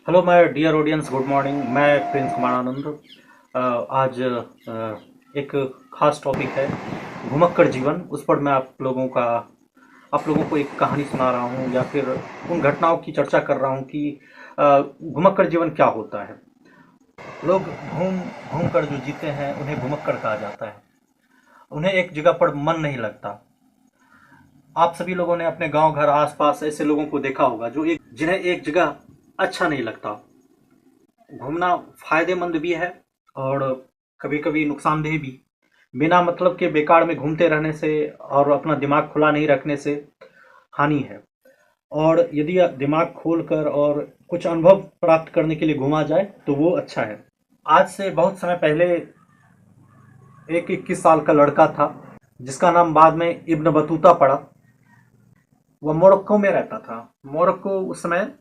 Hello my dear audience, good morning. मैं प्रिंस कुमार आनंद। आज एक खास टॉपिक है घुमक्कड़ जीवन। उस पर मैं आप लोगों को एक कहानी सुना रहा हूँ या फिर उन घटनाओं की चर्चा कर रहा हूँ कि घुमक्कड़ जीवन क्या होता है। लोग घूम घूम कर जो जीते हैं उन्हें घुमक्कड़ कहा जाता है। उन्हें एक जगह पर मन नहीं लगता। आप सभी लोगों ने अपने गांव घर आसपास ऐसे लोगों को देखा होगा जो एक जिन्हें एक जगह अच्छा नहीं लगता। घूमना फायदेमंद भी है और कभी कभी नुकसानदेह भी। बिना मतलब के बेकार में घूमते रहने से और अपना दिमाग खुला नहीं रखने से हानि है। और यदि दिमाग खोल कर और कुछ अनुभव प्राप्त करने के लिए घूमा जाए तो वो अच्छा है। आज से बहुत समय पहले एक 21 साल का लड़का था जिसका नाम बाद में इब्न बतूता पड़ा। वह मोरक्को में रहता था। मोरक्को उस समय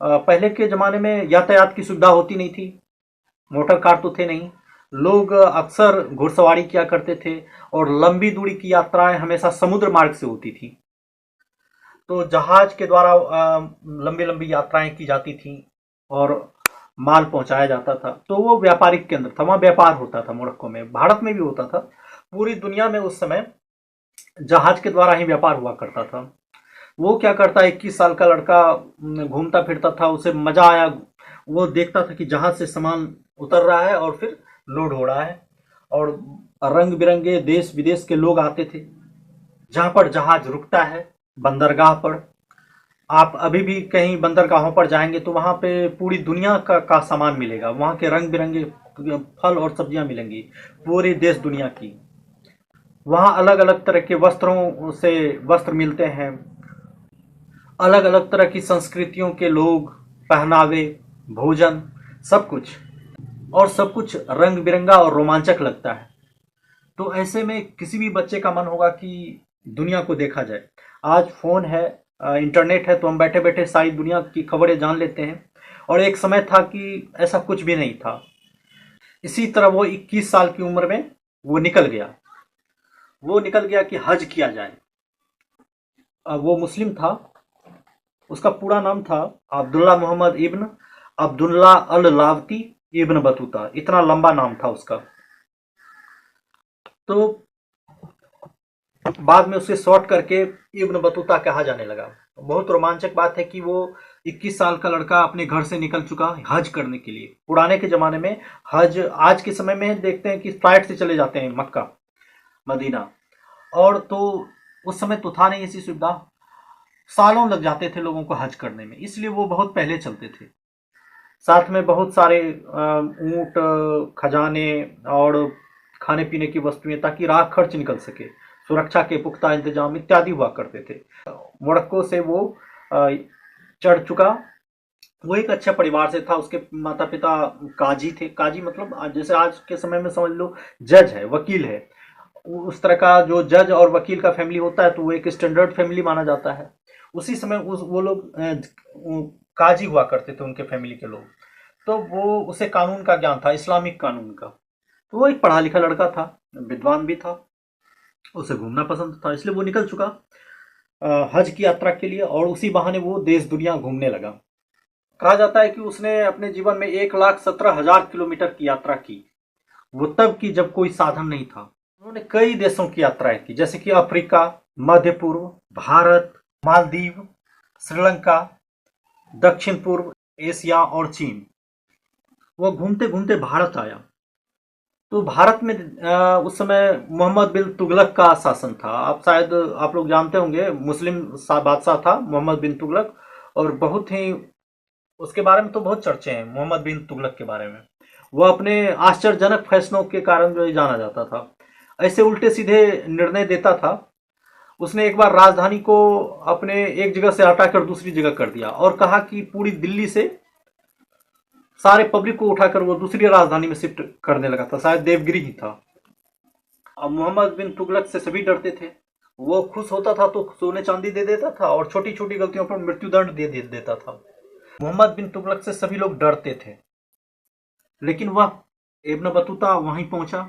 पहले के ज़माने में यातायात की सुविधा होती नहीं थी। मोटर कार तो थे नहीं। लोग अक्सर घुड़सवारी किया करते थे और लंबी दूरी की यात्राएं हमेशा समुद्र मार्ग से होती थी। तो जहाज के द्वारा लंबी लंबी यात्राएं की जाती थी और माल पहुंचाया जाता था। तो वो व्यापारिक केंद्र था, वहाँ व्यापार होता था। मोरक्को में, भारत में भी होता था। पूरी दुनिया में उस समय जहाज के द्वारा ही व्यापार हुआ करता था। वो क्या करता, 21 साल का लड़का घूमता फिरता था, उसे मजा आया। वो देखता था कि जहाज से सामान उतर रहा है और फिर लोड हो रहा है और रंग बिरंगे देश विदेश के लोग आते थे। जहां पर जहाज रुकता है बंदरगाह पर, आप अभी भी कहीं बंदरगाहों पर जाएंगे तो वहां पे पूरी दुनिया का सामान मिलेगा। वहां के रंग बिरंगे फल और सब्जियां मिलेंगी, पूरी देश दुनिया की। वहां अलग अलग तरह के वस्त्रों से वस्त्र मिलते हैं। अलग अलग तरह की संस्कृतियों के लोग, पहनावे, भोजन, सब कुछ। और सब कुछ रंग बिरंगा और रोमांचक लगता है। तो ऐसे में किसी भी बच्चे का मन होगा कि दुनिया को देखा जाए। आज फोन है, इंटरनेट है, तो हम बैठे बैठे सारी दुनिया की खबरें जान लेते हैं। और एक समय था कि ऐसा कुछ भी नहीं था। इसी तरह वो 21 साल की उम्र में वो निकल गया कि हज किया जाए। अब वो मुस्लिम था। उसका पूरा नाम था अब्दुल्ला मोहम्मद इब्न अब्दुल्ला अल लावती इब्न बतूता। इतना लंबा नाम था उसका। तो बाद में उसे शॉर्ट करके इब्न बतूता कहा जाने लगा। बहुत रोमांचक बात है कि वो 21 साल का लड़का अपने घर से निकल चुका हज करने के लिए। पुराने के ज़माने में हज, आज के समय में देखते हैं कि फ्लाइट से चले जाते हैं मक्का मदीना। और तो उस समय तो था नहीं ऐसी सुविधा। सालों लग जाते थे लोगों को हज करने में, इसलिए वो बहुत पहले चलते थे। साथ में बहुत सारे ऊँट, खजाने और खाने पीने की वस्तुएं, ताकि राह खर्च निकल सके। सुरक्षा के पुख्ता इंतजाम इत्यादि हुआ करते थे। मोरक्को से वो अ, चढ़ चुका। वो एक अच्छे परिवार से था। उसके माता पिता काजी थे। काजी मतलब जैसे आज के समय में समझ लो जज है, वकील है। उस तरह का जो जज और वकील का फैमिली होता है तो वो एक स्टैंडर्ड फैमिली माना जाता है। उसी समय उस वो लोग काजी हुआ करते थे, उनके फैमिली के लोग। तो वो उसे कानून का ज्ञान था, इस्लामिक कानून का। तो वो एक पढ़ा लिखा लड़का था, विद्वान भी था। उसे घूमना पसंद था, इसलिए वो निकल चुका हज की यात्रा के लिए। और उसी बहाने वो देश दुनिया घूमने लगा। कहा जाता है कि उसने अपने जीवन में 1,17,000 किलोमीटर की यात्रा की। वो तब की जब कोई साधन नहीं था। उन्होंने कई देशों की यात्राएं की, जैसे कि अफ्रीका, मध्य पूर्व, भारत, मालदीव, श्रीलंका, दक्षिण पूर्व एशिया और चीन। वो घूमते घूमते भारत आया। तो भारत में उस समय मोहम्मद बिन तुगलक का शासन था। आप शायद आप लोग जानते होंगे, मुस्लिम बादशाह था मोहम्मद बिन तुगलक। और बहुत ही उसके बारे में तो बहुत चर्चे हैं मोहम्मद बिन तुगलक के बारे में। वह अपने आश्चर्यजनक फैसलों के कारण जो है जाना जाता था। ऐसे उल्टे सीधे निर्णय देता था। उसने एक बार राजधानी को अपने एक जगह से हटाकर दूसरी जगह कर दिया और कहा कि पूरी दिल्ली से सारे पब्लिक को उठाकर वो दूसरी राजधानी में शिफ्ट करने लगा था। शायद देवगिरी ही था। अब मोहम्मद बिन तुगलक से सभी डरते थे। वो खुश होता था तो सोने चांदी दे देता था और छोटी छोटी गलतियों पर मृत्युदंड दे देता था। मोहम्मद बिन तुगलक से सभी लोग डरते थे। लेकिन वह इब्न बतूता वहीं पहुंचा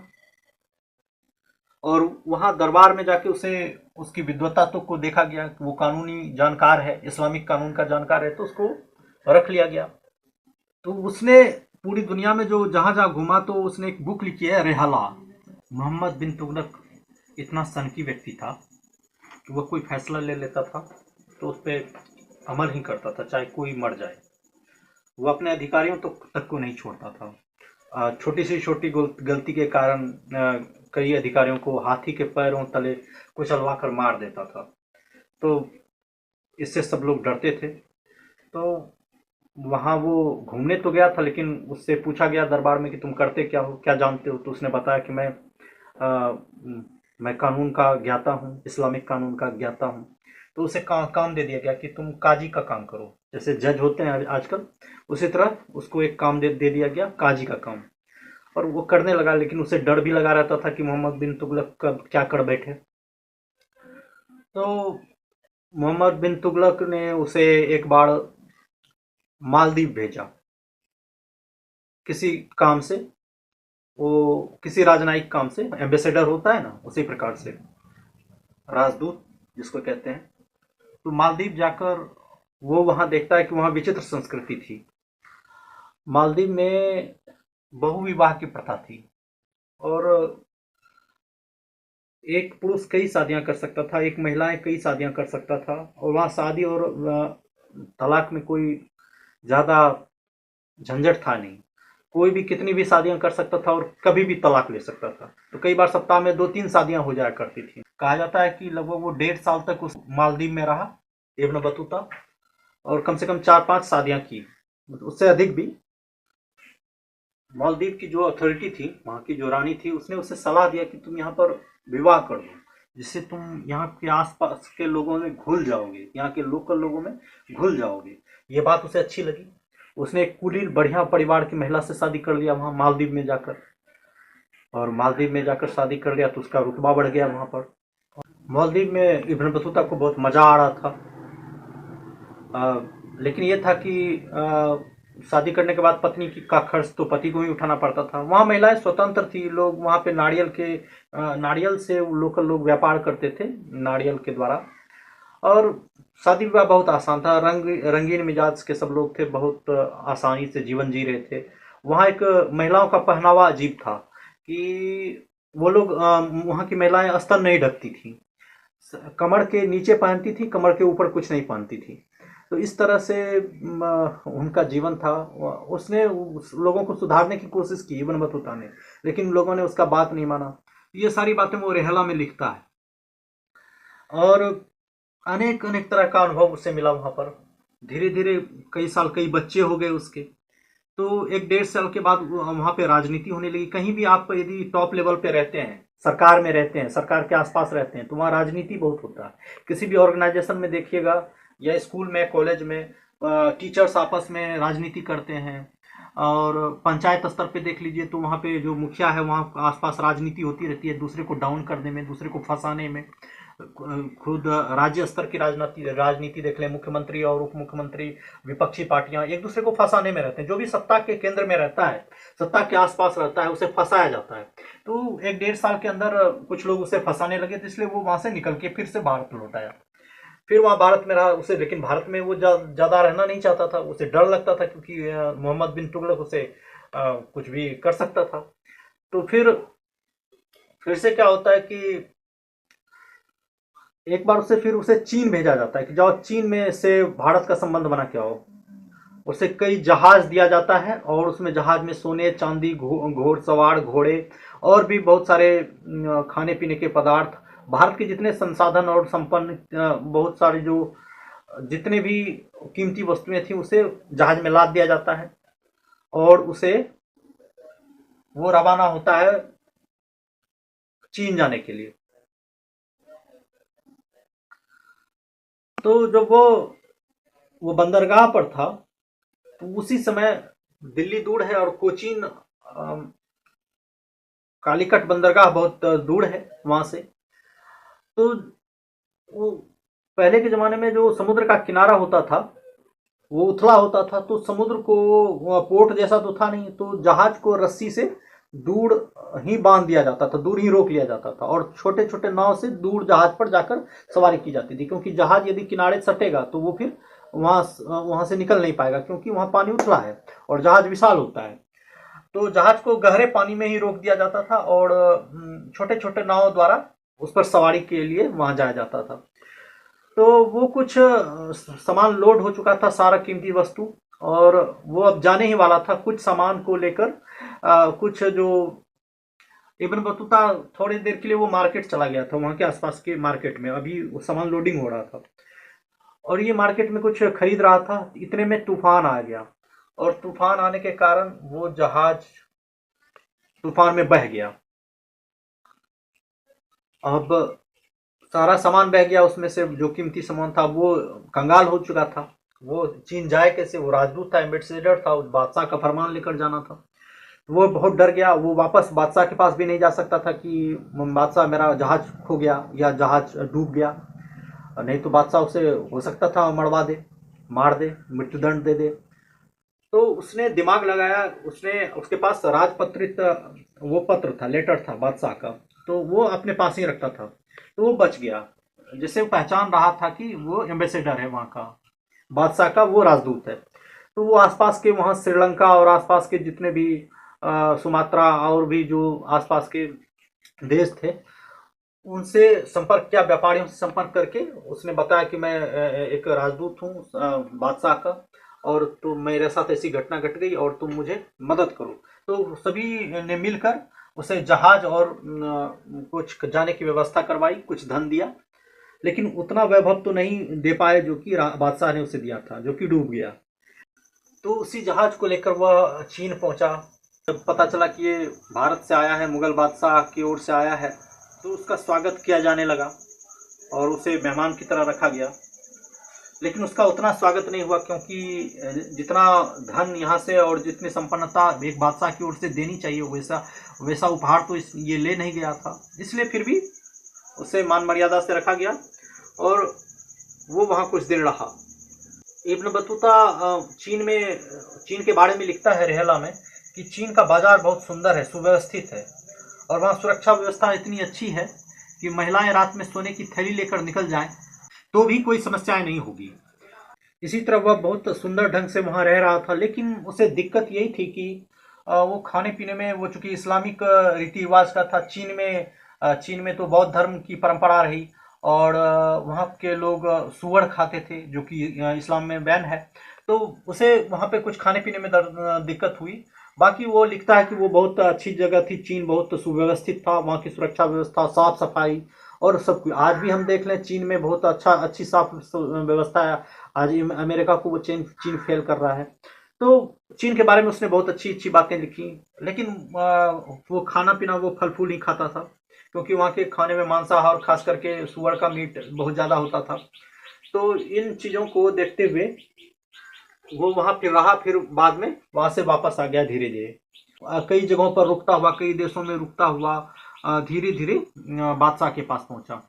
और वहां दरबार में जाके उसे उसकी विद्वता तो को देखा गया। वो कानूनी जानकार है, इस्लामिक कानून का जानकार है, तो उसको रख लिया गया। तो उसने पूरी दुनिया में जो जहाँ जहाँ घूमा तो उसने एक बुक लिखी है रेहला। मोहम्मद बिन तुगलक इतना सनकी व्यक्ति था कि वह कोई फैसला ले लेता था तो उस पर अमल ही करता था, चाहे कोई मर जाए। वो अपने अधिकारियों तो तक को नहीं छोड़ता था। छोटी सी छोटी गलती के कारण कई अधिकारियों को हाथी के पैरों तले कुचलवा कर मार देता था। तो इससे सब लोग डरते थे। तो वहाँ वो घूमने तो गया था, लेकिन उससे पूछा गया दरबार में कि तुम करते क्या हो, क्या जानते हो। तो उसने बताया कि मैं कानून का ज्ञाता हूँ, इस्लामिक कानून का ज्ञाता हूँ। तो उसे काम दे दिया गया कि तुम काजी का काम करो, जैसे जज होते हैं आजकल, उसी तरह उसको एक काम दे दिया गया, काजी का काम। और वो करने लगा, लेकिन उसे डर भी लगा रहता था कि मोहम्मद बिन तुगलक कब क्या कर बैठे। तो मोहम्मद बिन तुगलक ने उसे एक बार मालदीव भेजा किसी काम से। वो किसी राजनयिक काम से, एम्बेसडर होता है ना, उसी प्रकार से राजदूत जिसको कहते हैं। तो मालदीव जाकर वो वहाँ देखता है कि वहाँ विचित्र संस्कृति थी। मालदीव में बहुविवाह की प्रथा थी और एक पुरुष कई शादियां कर सकता था, एक महिलाएं कई शादियां कर सकता था। और वहाँ शादी और तलाक में कोई ज़्यादा झंझट था नहीं। कोई भी कितनी भी शादियां कर सकता था और कभी भी तलाक ले सकता था। तो कई बार सप्ताह में 2-3 शादियां हो जाया करती थी। कहा जाता है कि लगभग वो 1.5 साल तक उस मालदीव में रहा, इब्न बतूता, और कम से कम 4-5 शादियां की, उससे अधिक भी। मालदीव की जो अथॉरिटी थी, वहाँ की जो रानी थी, उसने उसे सलाह दिया कि तुम यहाँ पर विवाह कर दो, जिससे तुम यहाँ के आसपास के लोगों में घुल जाओगे, यहाँ के लोकल लोगों में घुल जाओगे। ये बात उसे अच्छी लगी। उसने एक कुलीन बढ़िया परिवार की महिला से शादी कर लिया वहाँ मालदीव में जाकर। और मालदीव में जाकर शादी कर लिया तो उसका रुतबा बढ़ गया वहाँ पर। मालदीव में इब्न बतूता को बहुत मज़ा आ रहा था। लेकिन ये था कि शादी करने के बाद पत्नी की का खर्च तो पति को ही उठाना पड़ता था। वहाँ महिलाएं स्वतंत्र थी। लोग वहाँ पे नारियल से लोकल लोग व्यापार करते थे, नारियल के द्वारा। और शादी विवाह बहुत आसान था। रंगीन मिजाज के सब लोग थे, बहुत आसानी से जीवन जी रहे थे। वहाँ एक महिलाओं का पहनावा अजीब था कि वो लोग वहाँ की महिलाएं अस्तर नहीं ढकती थी, कमर के नीचे पहनती थी, कमर के ऊपर कुछ नहीं पहनती थी। तो इस तरह से उनका जीवन था। उसने लोगों को सुधारने की कोशिश की इब्न बतूता ने, लेकिन लोगों ने उसका बात नहीं माना। ये सारी बातें वो रेहला में लिखता है। और अनेक अनेक तरह का अनुभव उससे मिला वहाँ पर। धीरे धीरे कई साल, कई बच्चे हो गए उसके। तो 1-1.5 साल के बाद वहाँ पे राजनीति होने लगी। कहीं भी आप यदि टॉप लेवल पे रहते हैं, सरकार में रहते हैं, सरकार के आसपास रहते हैं, तो वहाँ राजनीति बहुत होता है। किसी भी ऑर्गेनाइजेशन में देखिएगा, या स्कूल में, कॉलेज में, टीचर्स आपस में राजनीति करते हैं। और पंचायत स्तर पे देख लीजिए तो वहाँ पे जो मुखिया है, वहाँ आसपास राजनीति होती रहती है, दूसरे को डाउन करने में, दूसरे को फंसाने में। खुद राज्य स्तर की राजनीति राजनीति देख लें, मुख्यमंत्री और उप मुख्यमंत्री, विपक्षी पार्टियां एक दूसरे को फंसाने में रहते हैं। जो भी सत्ता के केंद्र में रहता है, सत्ता के आसपास रहता है, उसे फंसाया जाता है। तो 1-1.5 साल के अंदर कुछ लोग उसे फंसाने लगे, तो इसलिए वो वहां से निकल के फिर से भारत लौट आया। फिर वहाँ भारत में रहा उसे, लेकिन भारत में वो ज़्यादा रहना नहीं चाहता था। उसे डर लगता था क्योंकि मोहम्मद बिन तुगलक उसे कुछ भी कर सकता था। तो फिर से क्या होता है कि एक बार फिर उसे चीन भेजा जाता है कि जाओ चीन में से भारत का संबंध बना के आओ। उसे कई जहाज दिया जाता है और उसमें जहाज में सोने चांदी, घोड़सवार, घोड़े और भी बहुत सारे खाने पीने के पदार्थ, भारत के जितने संसाधन और संपन्न बहुत सारे जो जितने भी कीमती वस्तुएं थी, उसे जहाज में लाद दिया जाता है और उसे वो रवाना होता है चीन जाने के लिए। तो जब वो बंदरगाह पर था, तो उसी समय दिल्ली दूर है और कोचीन कालीकट बंदरगाह बहुत दूर है वहां से। तो वो पहले के ज़माने में जो समुद्र का किनारा होता था वो उथला होता था, तो समुद्र को पोर्ट जैसा तो था नहीं, तो जहाज को रस्सी से दूर ही बांध दिया जाता था, दूर ही रोक लिया जाता था और छोटे छोटे नाव से दूर जहाज पर जाकर सवारी की जाती थी। क्योंकि जहाज यदि किनारे सटेगा तो वो फिर वहाँ से निकल नहीं पाएगा, क्योंकि वहाँ पानी उथला है और जहाज विशाल होता है। तो जहाज को गहरे पानी में ही रोक दिया जाता था और छोटे छोटे नाव द्वारा उस पर सवारी के लिए वहां जाया जाता था। तो वो कुछ सामान लोड हो चुका था, सारा कीमती वस्तु, और वो अब जाने ही वाला था कुछ सामान को लेकर। कुछ जो इब्न बतूता थोड़ी देर के लिए वो मार्केट चला गया था, वहां के आसपास के मार्केट में अभी वो सामान लोडिंग हो रहा था, और ये मार्केट में कुछ खरीद रहा था। इतने में तूफान आ गया, और तूफान आने के कारण वो जहाज तूफान में बह गया। अब सारा सामान बह गया, उसमें से जो कीमती सामान था वो कंगाल हो चुका था। वो चीन जाए कैसे? वो राजदूत था, एम्बेसडर था, उस बादशाह का फरमान लेकर जाना था। वो बहुत डर गया, वो वापस बादशाह के पास भी नहीं जा सकता था कि बादशाह मेरा जहाज खो गया या जहाज डूब गया, नहीं तो बादशाह उसे हो सकता था मरवा दे, मार दे, मृत्युदंड दे दे। तो उसने दिमाग लगाया, उसने उसके पास राजपत्रित वो पत्र था, लेटर था बादशाह का, तो वो अपने पास ही रखता था। तो वो बच गया, जिसे वो पहचान रहा था कि वो एम्बेसडर है वहाँ का, बादशाह का वो राजदूत है। तो वो आसपास के वहाँ श्रीलंका और आसपास के जितने भी सुमात्रा और भी जो आसपास के देश थे, उनसे संपर्क किया, व्यापारियों से संपर्क करके उसने बताया कि मैं एक राजदूत हूँ बादशाह का, और तो मेरे साथ ऐसी घटना घट गई और तुम मुझे मदद करो। तो सभी ने मिलकर उसे जहाज और कुछ जाने की व्यवस्था करवाई, कुछ धन दिया, लेकिन उतना वैभव तो नहीं दे पाए जो कि बादशाह ने उसे दिया था, जो कि डूब गया। तो उसी जहाज को लेकर वह चीन पहुंचा। जब पता चला कि ये भारत से आया है, मुगल बादशाह की ओर से आया है, तो उसका स्वागत किया जाने लगा और उसे मेहमान की तरह रखा गया। लेकिन उसका उतना स्वागत नहीं हुआ, क्योंकि जितना धन यहाँ से और जितनी संपन्नता एक बादशाह की ओर से देनी चाहिए वैसा वैसा उपहार तो ये ले नहीं गया था। इसलिए फिर भी उसे मान मर्यादा से रखा गया और वो वहाँ कुछ दिन रहा। इब्न बतूता चीन के बारे में लिखता है रेहला में कि चीन का बाजार बहुत सुंदर है, सुव्यवस्थित है, और वहाँ सुरक्षा व्यवस्था इतनी अच्छी है कि महिलाएं रात में सोने की थैली लेकर निकल जाएं तो भी कोई समस्याएं नहीं होगी। इसी तरह वह बहुत सुंदर ढंग से वहाँ रह रहा था, लेकिन उसे दिक्कत यही थी कि वो खाने पीने में, वो चूंकि इस्लामिक रीति रिवाज का था, चीन में तो बौद्ध धर्म की परंपरा रही, और वहाँ के लोग सुअर खाते थे, जो कि इस्लाम में बैन है। तो उसे वहाँ पे कुछ खाने पीने में दिक्कत हुई। बाकी वो लिखता है कि वो बहुत अच्छी जगह थी, चीन बहुत सुव्यवस्थित था, वहाँ की सुरक्षा व्यवस्था, साफ सफाई और सब कुछ। आज भी हम देख लें, चीन में बहुत अच्छी साफ व्यवस्था है। आज अमेरिका को वो चीन चीन फेल कर रहा है। तो चीन के बारे में उसने बहुत अच्छी अच्छी बातें लिखी, लेकिन वो खाना पीना, वो फल फूल नहीं खाता था, क्योंकि वहाँ के खाने में मांसाहार, खास करके सुअर का मीट बहुत ज़्यादा होता था। तो इन चीज़ों को देखते हुए वो वहाँ फिर रहा, फिर बाद में वहाँ से वापस आ गया धीरे धीरे। कई जगहों पर रुकता हुआ, कई देशों में रुकता हुआ धीरे धीरे बादशाह के पास पहुंचा।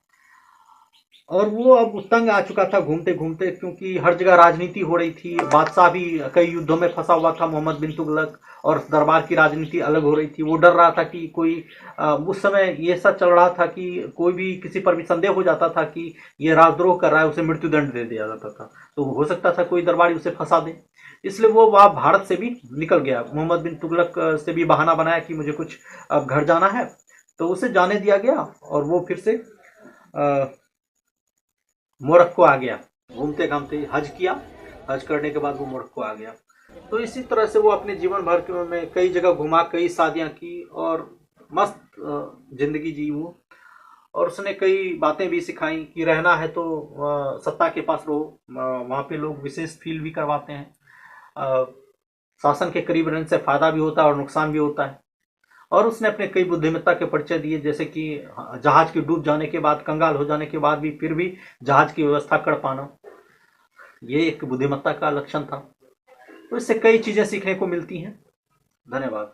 और वो अब तंग आ चुका था घूमते घूमते, क्योंकि हर जगह राजनीति हो रही थी। बादशाह भी कई युद्धों में फंसा हुआ था, मोहम्मद बिन तुगलक, और दरबार की राजनीति अलग हो रही थी। वो डर रहा था कि कोई उस समय ये सब चल रहा था कि कोई भी किसी पर भी संदेह हो जाता था कि ये राजद्रोह कर रहा है, उसे मृत्युदंड दे दिया जाता था। तो हो सकता था कोई दरबारी उसे फंसा दे, इसलिए वो वहाँ भारत से भी निकल गया। मोहम्मद बिन तुगलक से भी बहाना बनाया कि मुझे कुछ अब घर जाना है, तो उसे जाने दिया गया, और वो फिर से मोरक्को आ गया। घूमते घामते हज किया, हज करने के बाद वो मोरक्को आ गया। तो इसी तरह से वो अपने जीवन भर में कई जगह घुमा, कई शादियां की, और मस्त जिंदगी जी वो। और उसने कई बातें भी सिखाई कि रहना है तो सत्ता के पास रहो, वहाँ पे लोग विशेष फील भी करवाते हैं। शासन के करीब रहने से फायदा भी होता है और नुकसान भी होता है। और उसने अपने कई बुद्धिमत्ता के परिचय दिए, जैसे कि जहाज के डूब जाने के बाद, कंगाल हो जाने के बाद भी फिर भी जहाज की व्यवस्था कर पाना, ये एक बुद्धिमत्ता का लक्षण था। तो इससे कई चीजें सीखने को मिलती हैं। धन्यवाद।